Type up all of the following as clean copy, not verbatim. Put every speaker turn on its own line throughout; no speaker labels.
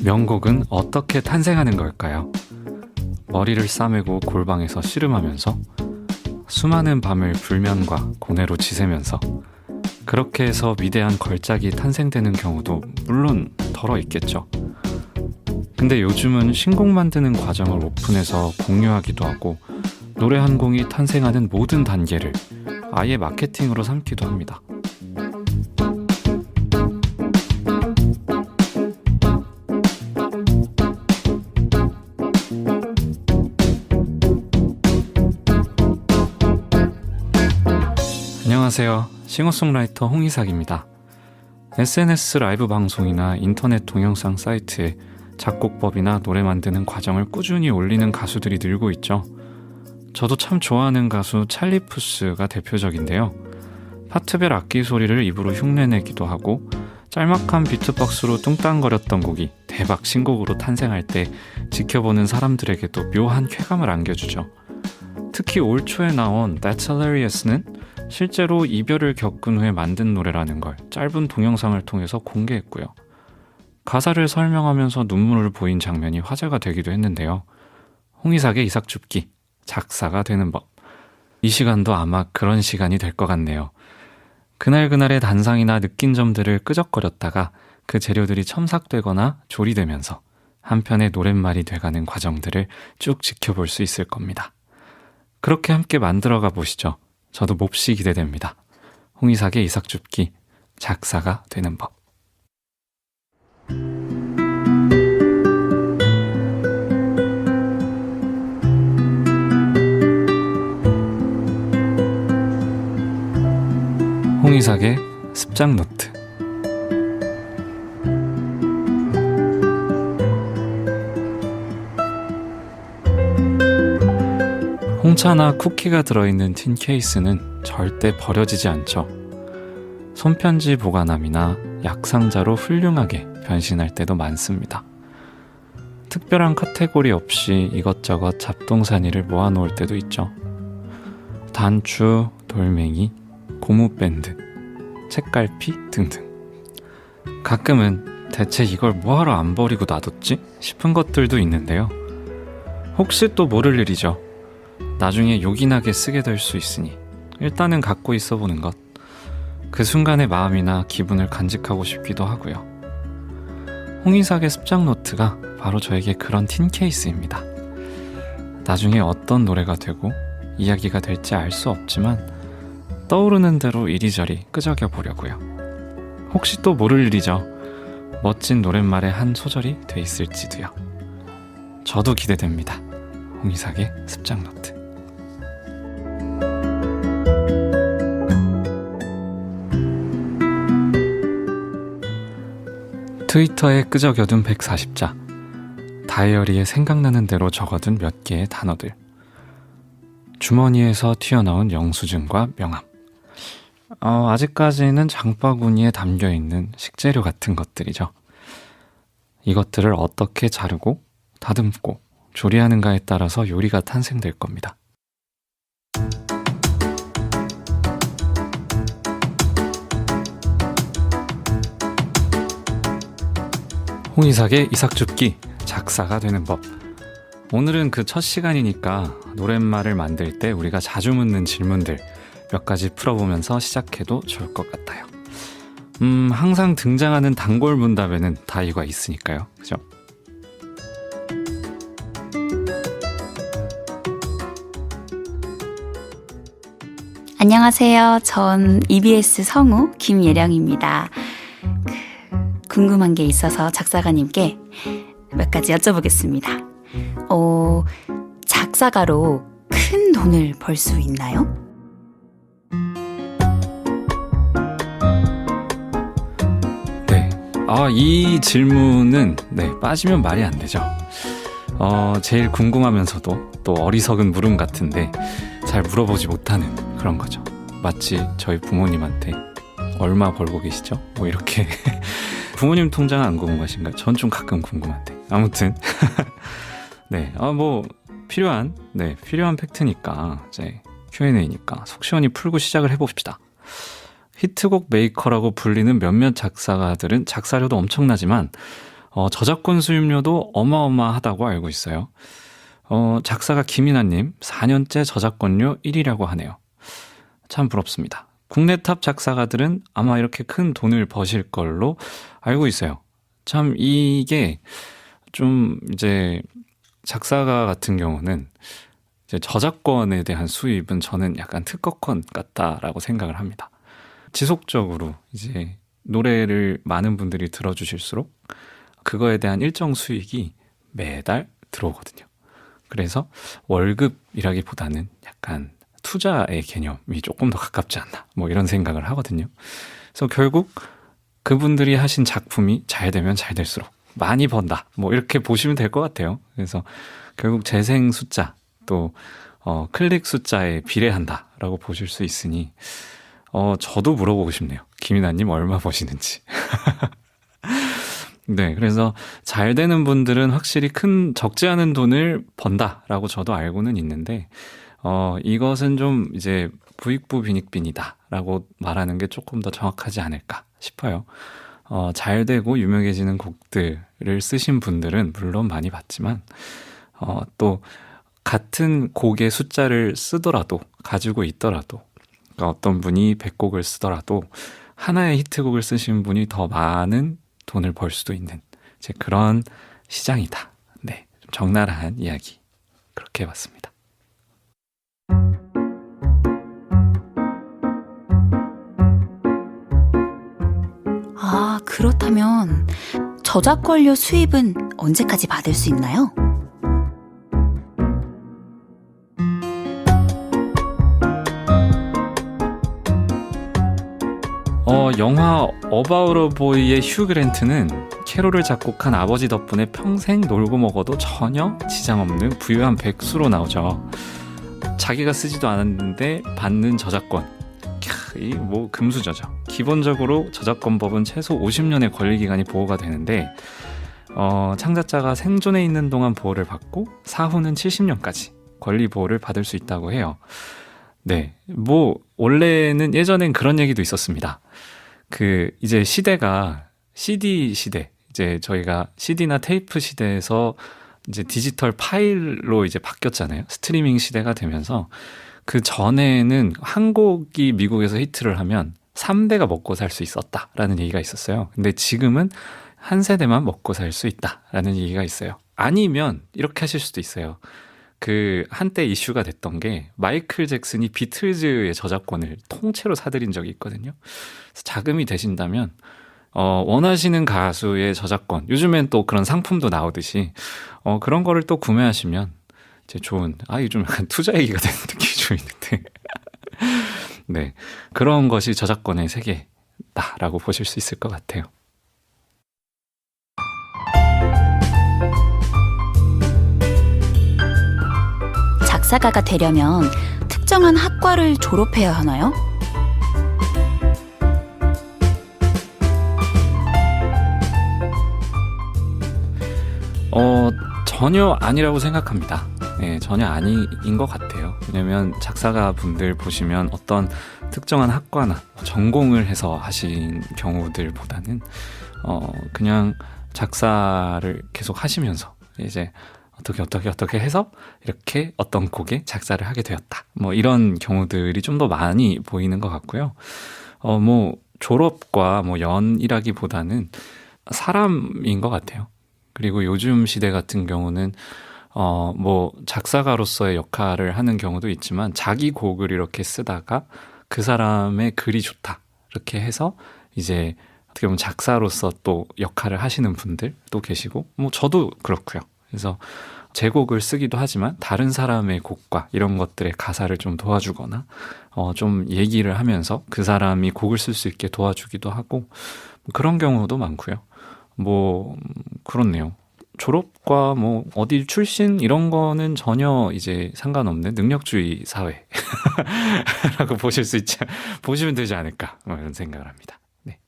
명곡은 어떻게 탄생하는 걸까요? 머리를 싸매고 골방에서 씨름하면서 수많은 밤을 불면과 고뇌로 지새면서 그렇게 해서 위대한 걸작이 탄생되는 경우도 물론 덜어 있겠죠. 근데 요즘은 신곡 만드는 과정을 오픈해서 공유하기도 하고 노래 한 곡이 탄생하는 모든 단계를 아예 마케팅으로 삼기도 합니다. 안녕하세요. 싱어송라이터 홍이삭입니다. SNS 라이브 방송이나 인터넷 동영상 사이트에 작곡법이나 노래 만드는 과정을 꾸준히 올리는 가수들이 늘고 있죠. 저도 참 좋아하는 가수 찰리 푸스가 대표적인데요. 파트별 악기 소리를 입으로 흉내내기도 하고 짤막한 비트박스로 뚱땅거렸던 곡이 대박 신곡으로 탄생할 때 지켜보는 사람들에게도 묘한 쾌감을 안겨주죠. 특히 올 초에 나온 That's Hilarious는 실제로 이별을 겪은 후에 만든 노래라는 걸 짧은 동영상을 통해서 공개했고요. 가사를 설명하면서 눈물을 보인 장면이 화제가 되기도 했는데요. 홍이삭의 이삭줍기, 작사가 되는 법. 이 시간도 아마 그런 시간이 될 것 같네요. 그날그날의 단상이나 느낀 점들을 끄적거렸다가 그 재료들이 첨삭되거나 조리되면서 한편의 노랫말이 돼가는 과정들을 쭉 지켜볼 수 있을 겁니다. 그렇게 함께 만들어가 보시죠. 저도 몹시 기대됩니다. 홍이삭의 이삭줍기, 작사가 되는 법. 홍이삭의 습작 노트. 홍차나 쿠키가 들어있는 틴 케이스는 절대 버려지지 않죠. 손편지 보관함이나 약상자로 훌륭하게 변신할 때도 많습니다. 특별한 카테고리 없이 이것저것 잡동사니를 모아놓을 때도 있죠. 단추, 돌멩이, 고무밴드, 책갈피 등등. 가끔은 대체 이걸 뭐하러 안 버리고 놔뒀지? 싶은 것들도 있는데요. 혹시 또 모를 일이죠. 나중에 요긴하게 쓰게 될 수 있으니 일단은 갖고 있어 보는 것. 그 순간의 마음이나 기분을 간직하고 싶기도 하고요. 홍이삭의 습작 노트가 바로 저에게 그런 틴 케이스입니다. 나중에 어떤 노래가 되고 이야기가 될지 알 수 없지만 떠오르는 대로 이리저리 끄적여 보려고요. 혹시 또 모를 일이죠. 멋진 노랫말의 한 소절이 돼 있을지도요. 저도 기대됩니다. 홍이삭의 습작 노트. 트위터에 끄적여둔 140자, 다이어리에 생각나는 대로 적어둔 몇 개의 단어들, 주머니에서 튀어나온 영수증과 명함, 아직까지는 장바구니에 담겨있는 식재료 같은 것들이죠. 이것들을 어떻게 자르고 다듬고 조리하는가에 따라서 요리가 탄생될 겁니다. 홍이삭의 이삭줍기, 작사가 되는 법. 오늘은 그 첫 시간이니까 노랫말을 만들 때 우리가 자주 묻는 질문들 몇 가지 풀어보면서 시작해도 좋을 것 같아요. 항상 등장하는 단골 문답에는 다 이유가 있으니까요. 그죠?
안녕하세요. 전 EBS 성우 김예령입니다. 궁금한 게 있어서 작사가님께 몇 가지 여쭤보겠습니다. 작사가로 큰 돈을 벌 수 있나요?
네. 이 질문은 빠지면 말이 안 되죠. 제일 궁금하면서도 또 어리석은 물음 같은데 잘 물어보지 못하는 그런 거죠. 마치 저희 부모님한테 얼마 벌고 계시죠? 뭐 이렇게 부모님 통장 안 궁금하신가요? 전 좀 가끔 궁금한데 아무튼 네, 뭐 필요한 팩트니까 이제 Q&A니까 속 시원히 풀고 시작을 해봅시다. 히트곡 메이커라고 불리는 몇몇 작사가들은 작사료도 엄청나지만 저작권 수입료도 어마어마하다고 알고 있어요. 작사가 김이나님 4년째 저작권료 1위라고 하네요. 참 부럽습니다. 국내 탑 작사가들은 아마 이렇게 큰 돈을 버실 걸로 알고 있어요. 참 이게 좀 이제 작사가 같은 경우는 이제 저작권에 대한 수입은 저는 약간 특허권 같다라고 생각을 합니다. 지속적으로 이제 노래를 많은 분들이 들어주실수록 그거에 대한 일정 수익이 매달 들어오거든요. 그래서 월급이라기보다는 약간 투자의 개념이 조금 더 가깝지 않나 뭐 이런 생각을 하거든요. 그래서 결국 그분들이 하신 작품이 잘 되면 잘 될수록 많이 번다 뭐 이렇게 보시면 될 것 같아요. 그래서 결국 재생 숫자 또 클릭 숫자에 비례한다라고 보실 수 있으니 저도 물어보고 싶네요. 김이나님 얼마 버시는지. 네, 그래서 잘 되는 분들은 확실히 적지 않은 돈을 번다라고 저도 알고는 있는데, 이것은 좀 이제 부익부 빈익빈이다라고 말하는 게 조금 더 정확하지 않을까 싶어요. 잘 되고 유명해지는 곡들을 쓰신 분들은 물론 많이 받지만, 또 같은 곡의 숫자를 쓰더라도, 가지고 있더라도, 그러니까 어떤 분이 100곡을 쓰더라도 하나의 히트곡을 쓰신 분이 더 많은 돈을 벌 수도 있는 이제 그런 시장이다. 네, 좀 적나라한 이야기 그렇게 해봤습니다.
그렇다면 저작권료 수입은 언제까지 받을 수 있나요?
영화 어바웃 어 보이의 휴 그랜트는 캐롤을 작곡한 아버지 덕분에 평생 놀고 먹어도 전혀 지장 없는 부유한 백수로 나오죠. 자기가 쓰지도 않았는데 받는 저작권, 이 뭐 금수저죠. 기본적으로 저작권법은 최소 50년의 권리기간이 보호가 되는데 창작자가 생존해 있는 동안 보호를 받고 사후는 70년까지 권리 보호를 받을 수 있다고 해요. 네, 뭐 원래는 예전엔 그런 얘기도 있었습니다. 이제 시대가 CD 시대, 이제 저희가 CD나 테이프 시대에서 이제 디지털 파일로 이제 바뀌었잖아요. 스트리밍 시대가 되면서 그 전에는 한 곡이 미국에서 히트를 하면 3대가 먹고 살 수 있었다라는 얘기가 있었어요. 근데 지금은 한 세대만 먹고 살 수 있다라는 얘기가 있어요. 아니면 이렇게 하실 수도 있어요. 한때 이슈가 됐던 게 마이클 잭슨이 비틀즈의 저작권을 통째로 사들인 적이 있거든요. 그래서 자금이 되신다면 원하시는 가수의 저작권, 요즘엔 또 그런 상품도 나오듯이 그런 거를 또 구매하시면 이제 좋은, 이거 좀 약간 투자 얘기가 되는 느낌이 좀 있는데 네, 그런 것이 저작권의 세계다라고 보실 수 있을 것 같아요.
작사가가 되려면 특정한 학과를 졸업해야 하나요?
전혀 아니라고 생각합니다. 네, 전혀 아닌 것 같아요. 왜냐면 작사가 분들 보시면 어떤 특정한 학과나 전공을 해서 하신 경우들보다는 그냥 작사를 계속 하시면서 이제 어떻게 해서 이렇게 어떤 곡에 작사를 하게 되었다. 뭐 이런 경우들이 좀 더 많이 보이는 것 같고요. 뭐 졸업과 뭐 연이라기보다는 사람인 것 같아요. 그리고 요즘 시대 같은 경우는 뭐 작사가로서의 역할을 하는 경우도 있지만 자기 곡을 이렇게 쓰다가 그 사람의 글이 좋다 이렇게 해서 이제 어떻게 보면 작사로서 또 역할을 하시는 분들도 계시고 뭐 저도 그렇고요. 그래서 제 곡을 쓰기도 하지만 다른 사람의 곡과 이런 것들의 가사를 좀 도와주거나 좀 얘기를 하면서 그 사람이 곡을 쓸 수 있게 도와주기도 하고 그런 경우도 많고요. 뭐 그렇네요. 졸업과 뭐 어디 출신 이런 거는 전혀 이제 상관없는 능력주의 사회라고 보시면 되지 않을까 뭐 이런 생각을 합니다. 네.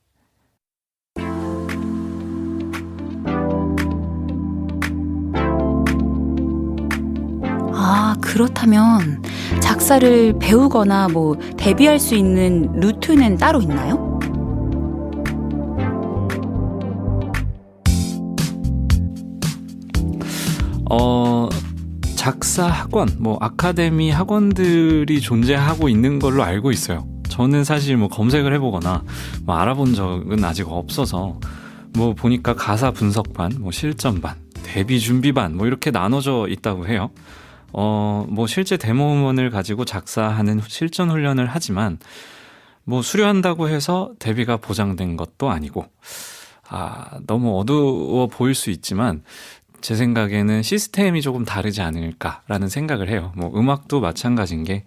아, 그렇다면 작사를 배우거나 뭐 데뷔할 수 있는 루트는 따로 있나요?
작사 학원, 뭐 아카데미 학원들이 존재하고 있는 걸로 알고 있어요. 저는 사실 뭐 검색을 해보거나 뭐 알아본 적은 아직 없어서 뭐 보니까 가사 분석반, 뭐 실전반, 데뷔 준비반 뭐 이렇게 나눠져 있다고 해요. 뭐 실제 데모 음원을 가지고 작사하는 실전 훈련을 하지만 뭐 수료한다고 해서 데뷔가 보장된 것도 아니고 너무 어두워 보일 수 있지만 제 생각에는 시스템이 조금 다르지 않을까라는 생각을 해요. 뭐 음악도 마찬가지인 게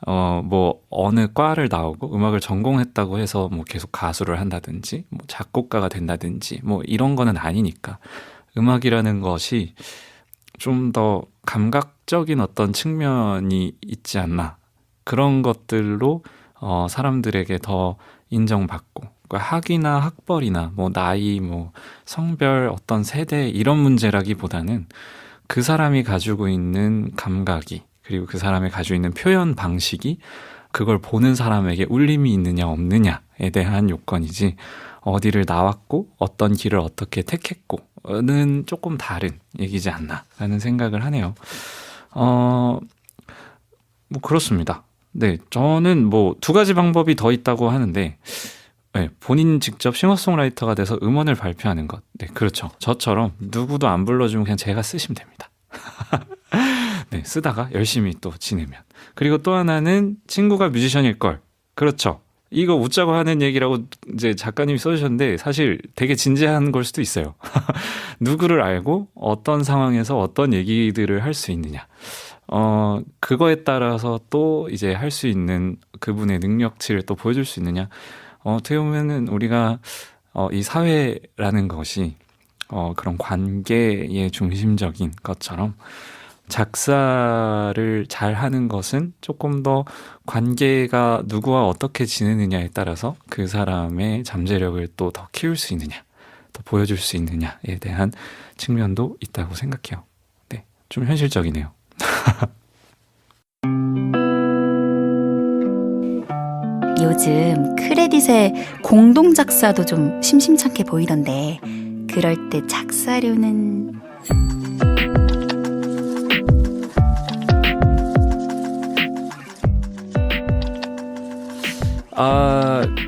뭐 어느 과를 나오고 음악을 전공했다고 해서 뭐 계속 가수를 한다든지 뭐 작곡가가 된다든지 뭐 이런 거는 아니니까 음악이라는 것이 좀 더 감각적인 어떤 측면이 있지 않나 그런 것들로 사람들에게 더 인정받고 그러니까 학위나 학벌이나 뭐 나이 뭐 성별 어떤 세대 이런 문제라기보다는 그 사람이 가지고 있는 감각이 그리고 그 사람이 가지고 있는 표현 방식이 그걸 보는 사람에게 울림이 있느냐 없느냐에 대한 요건이지 어디를 나왔고 어떤 길을 어떻게 택했고는 조금 다른 얘기지 않나 라는 생각을 하네요. 뭐 그렇습니다. 네, 저는 뭐 두 가지 방법이 더 있다고 하는데 네, 본인 직접 싱어송라이터가 돼서 음원을 발표하는 것. 네, 그렇죠. 저처럼 누구도 안 불러주면 그냥 제가 쓰시면 됩니다. 네, 쓰다가 열심히 또 지내면. 그리고 또 하나는 친구가 뮤지션일 걸. 그렇죠. 이거 웃자고 하는 얘기라고 이제 작가님이 써주셨는데 사실 되게 진지한 걸 수도 있어요. 누구를 알고 어떤 상황에서 어떤 얘기들을 할 수 있느냐. 그거에 따라서 또 이제 할 수 있는 그분의 능력치를 또 보여줄 수 있느냐. 어떻게 보면은 우리가 이 사회라는 것이 그런 관계의 중심적인 것처럼 작사를 잘 하는 것은 조금 더 관계가 누구와 어떻게 지내느냐에 따라서 그 사람의 잠재력을 또 더 키울 수 있느냐, 더 보여줄 수 있느냐에 대한 측면도 있다고 생각해요. 네, 좀 현실적이네요.
요즘 크레딧의 공동 작사도 좀 심심찮게 보이던데 그럴 때 작사료는...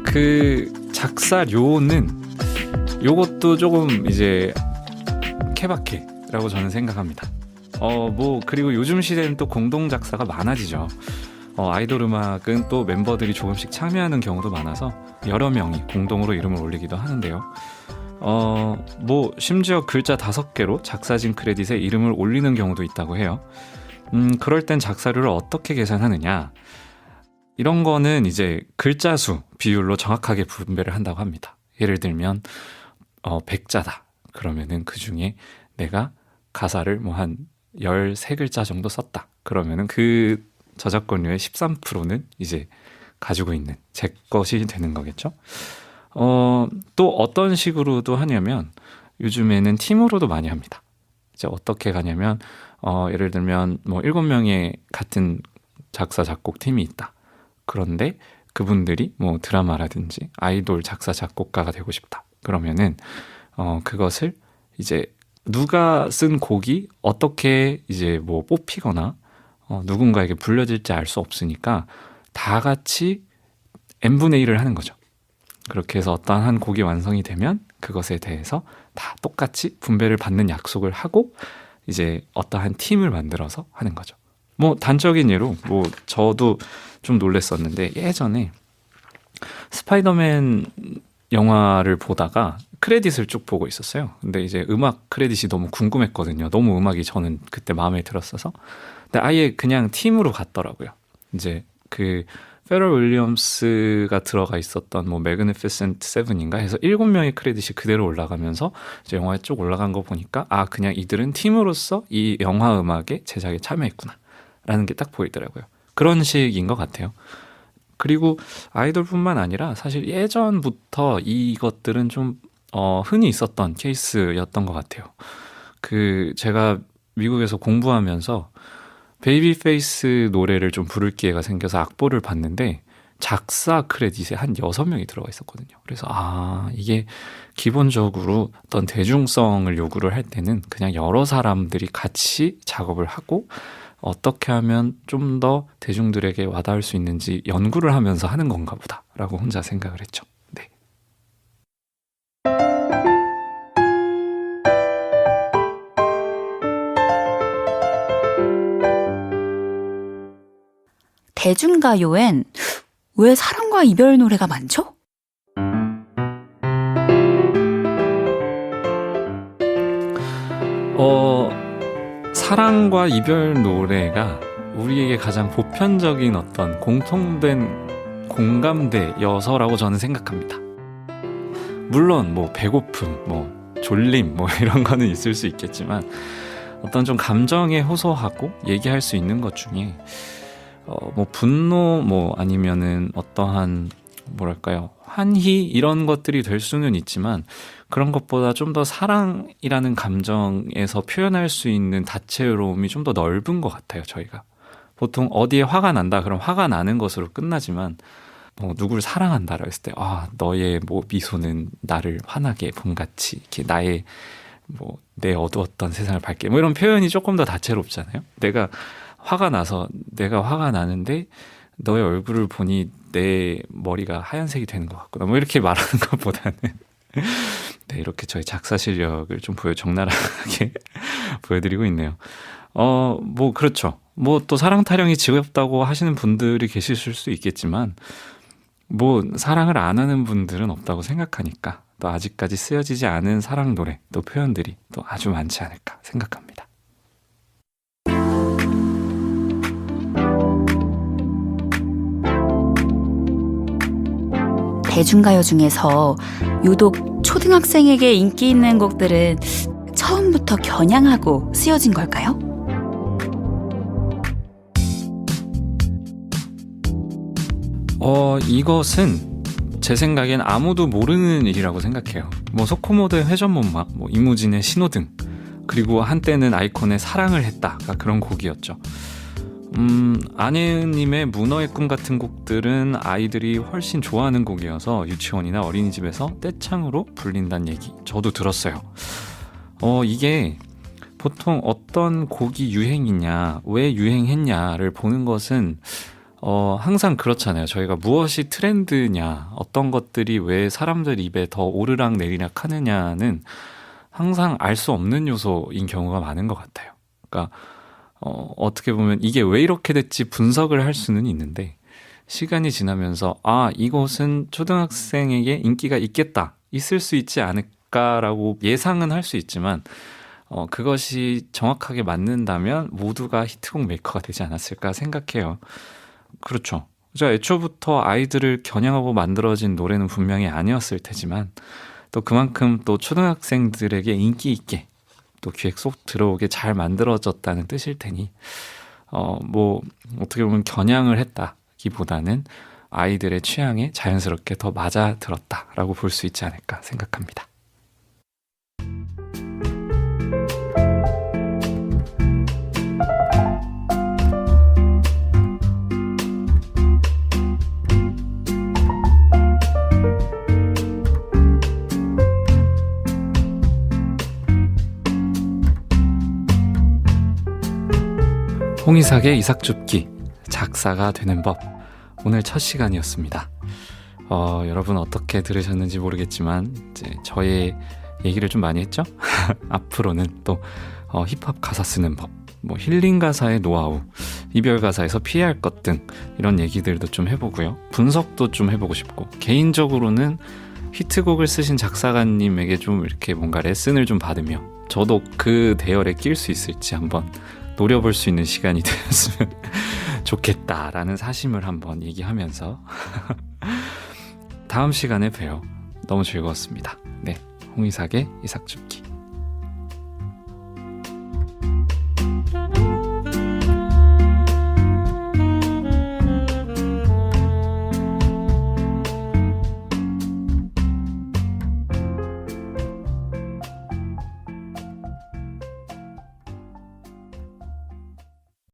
그 작사료는 요것도 조금 이제 케바케라고 저는 생각합니다. 뭐 그리고 요즘 시대는 또 공동 작사가 많아지죠. 아이돌 음악은 또 멤버들이 조금씩 참여하는 경우도 많아서 여러 명이 공동으로 이름을 올리기도 하는데요. 뭐 심지어 글자 5개로 작사진 크레딧에 이름을 올리는 경우도 있다고 해요. 그럴 땐 작사료를 어떻게 계산하느냐? 이런 거는 이제 글자 수 비율로 정확하게 분배를 한다고 합니다. 예를 들면 100자다. 그러면은 그 중에 내가 가사를 뭐 한 13글자 정도 썼다. 그러면은 그 저작권료의 13%는 이제 가지고 있는 제 것이 되는 거겠죠. 또 어떤 식으로도 하냐면 요즘에는 팀으로도 많이 합니다. 이제 어떻게 가냐면 예를 들면 뭐 7명의 같은 작사 작곡 팀이 있다. 그런데 그분들이 뭐 드라마라든지 아이돌 작사 작곡가가 되고 싶다. 그러면은 그것을 이제 누가 쓴 곡이 어떻게 이제 뭐 뽑히거나 누군가에게 불려질지 알 수 없으니까 다 같이 n분의 1을 하는 거죠. 그렇게 해서 어떤 한 곡이 완성이 되면 그것에 대해서 다 똑같이 분배를 받는 약속을 하고 이제 어떠한 팀을 만들어서 하는 거죠. 뭐 단적인 예로 뭐 저도 좀 놀랬었는데 예전에 스파이더맨 영화를 보다가 크레딧을 쭉 보고 있었어요. 근데 이제 음악 크레딧이 너무 궁금했거든요. 너무 음악이 저는 그때 마음에 들었어서. 근데 아예 그냥 팀으로 갔더라고요. 이제 그 페럴 윌리엄스가 들어가 있었던 뭐 매그니피센트 세븐인가 해서 7명의 크레딧이 그대로 올라가면서 이제 영화에 쭉 올라간 거 보니까 아 그냥 이들은 팀으로서 이 영화 음악의 제작에 참여했구나 라는 게 딱 보이더라고요. 그런 식인 것 같아요. 그리고 아이돌뿐만 아니라 사실 예전부터 이것들은 좀 흔히 있었던 케이스였던 것 같아요. 제가 미국에서 공부하면서 베이비페이스 노래를 좀 부를 기회가 생겨서 악보를 봤는데 작사 크레딧에 한 6명이 들어가 있었거든요. 그래서 이게 기본적으로 어떤 대중성을 요구를 할 때는 그냥 여러 사람들이 같이 작업을 하고 어떻게 하면 좀 더 대중들에게 와닿을 수 있는지 연구를 하면서 하는 건가 보다라고 혼자 생각을 했죠. 네.
대중가요엔 왜 사랑과 이별 노래가 많죠?
사랑과 이별 노래가 우리에게 가장 보편적인 어떤 공통된 공감대여서라고 저는 생각합니다. 물론 뭐 배고픔, 뭐 졸림, 뭐 이런 거는 있을 수 있겠지만 어떤 좀 감정에 호소하고 얘기할 수 있는 것 중에 뭐 분노, 뭐 아니면은 어떠한 뭐랄까요 환희 이런 것들이 될 수는 있지만 그런 것보다 좀 더 사랑이라는 감정에서 표현할 수 있는 다채로움이 좀 더 넓은 것 같아요. 저희가 보통 어디에 화가 난다 그럼 화가 나는 것으로 끝나지만 뭐 누구를 사랑한다라고 했을 때 너의 뭐 미소는 나를 환하게 봄같이 이렇게 나의 뭐 내 어두웠던 세상을 밝게 뭐 이런 표현이 조금 더 다채롭잖아요. 내가 화가 나는데 너의 얼굴을 보니 내 머리가 하얀색이 되는 것 같구나 뭐 이렇게 말하는 것보다는 네, 이렇게 저희 작사 실력을 좀 적나라하게 보여드리고 있네요. 뭐 그렇죠. 뭐 또 사랑 타령이 지겹다고 하시는 분들이 계실 수 있겠지만 뭐 사랑을 안 하는 분들은 없다고 생각하니까 또 아직까지 쓰여지지 않은 사랑 노래 또 표현들이 또 아주 많지 않을까 생각합니다.
대중가요 중에서 유독 초등학생에게 인기 있는 곡들은 처음부터 겨냥하고 쓰여진 걸까요?
이것은 제 생각엔 아무도 모르는 일이라고 생각해요. 뭐 소코모드의 회전목마, 뭐 이무진의 신호등, 그리고 한때는 아이콘의 사랑을 했다가 그런 곡이었죠. 아내님의 문어의 꿈 같은 곡들은 아이들이 훨씬 좋아하는 곡이어서 유치원이나 어린이집에서 떼창으로 불린다는 얘기 저도 들었어요. 이게 보통 어떤 곡이 유행이냐, 왜 유행했냐를 보는 것은 항상 그렇잖아요. 저희가 무엇이 트렌드냐, 어떤 것들이 왜 사람들 입에 더 오르락 내리락 하느냐는 항상 알 수 없는 요소인 경우가 많은 것 같아요. 그러니까 어떻게 보면 이게 왜 이렇게 됐지 분석을 할 수는 있는데 시간이 지나면서 이것은 초등학생에게 인기가 있을 수 있지 않을까라고 예상은 할 수 있지만 그것이 정확하게 맞는다면 모두가 히트곡 메이커가 되지 않았을까 생각해요. 그렇죠. 애초부터 아이들을 겨냥하고 만들어진 노래는 분명히 아니었을 테지만 또 그만큼 또 초등학생들에게 인기 있게 또 귀에 쏙 들어오게 잘 만들어졌다는 뜻일 테니 뭐 어떻게 보면 겨냥을 했다기보다는 아이들의 취향에 자연스럽게 더 맞아 들었다라고 볼 수 있지 않을까 생각합니다. 홍이삭의 이삭줍기, 작사가 되는 법. 오늘 첫 시간이었습니다. 여러분 어떻게 들으셨는지 모르겠지만 이제 저의 얘기를 좀 많이 했죠? 앞으로는 또 힙합 가사 쓰는 법, 뭐 힐링 가사의 노하우, 이별 가사에서 피해야 할 것 등 이런 얘기들도 좀 해보고요. 분석도 좀 해보고 싶고 개인적으로는 히트곡을 쓰신 작사가님에게 좀 이렇게 뭔가 레슨을 좀 받으며 저도 그 대열에 낄 수 있을지 한번 노려볼 수 있는 시간이 되었으면 좋겠다라는 사심을 한번 얘기하면서 다음 시간에 봬요. 너무 즐거웠습니다. 네, 홍의삭의 이삭줍기.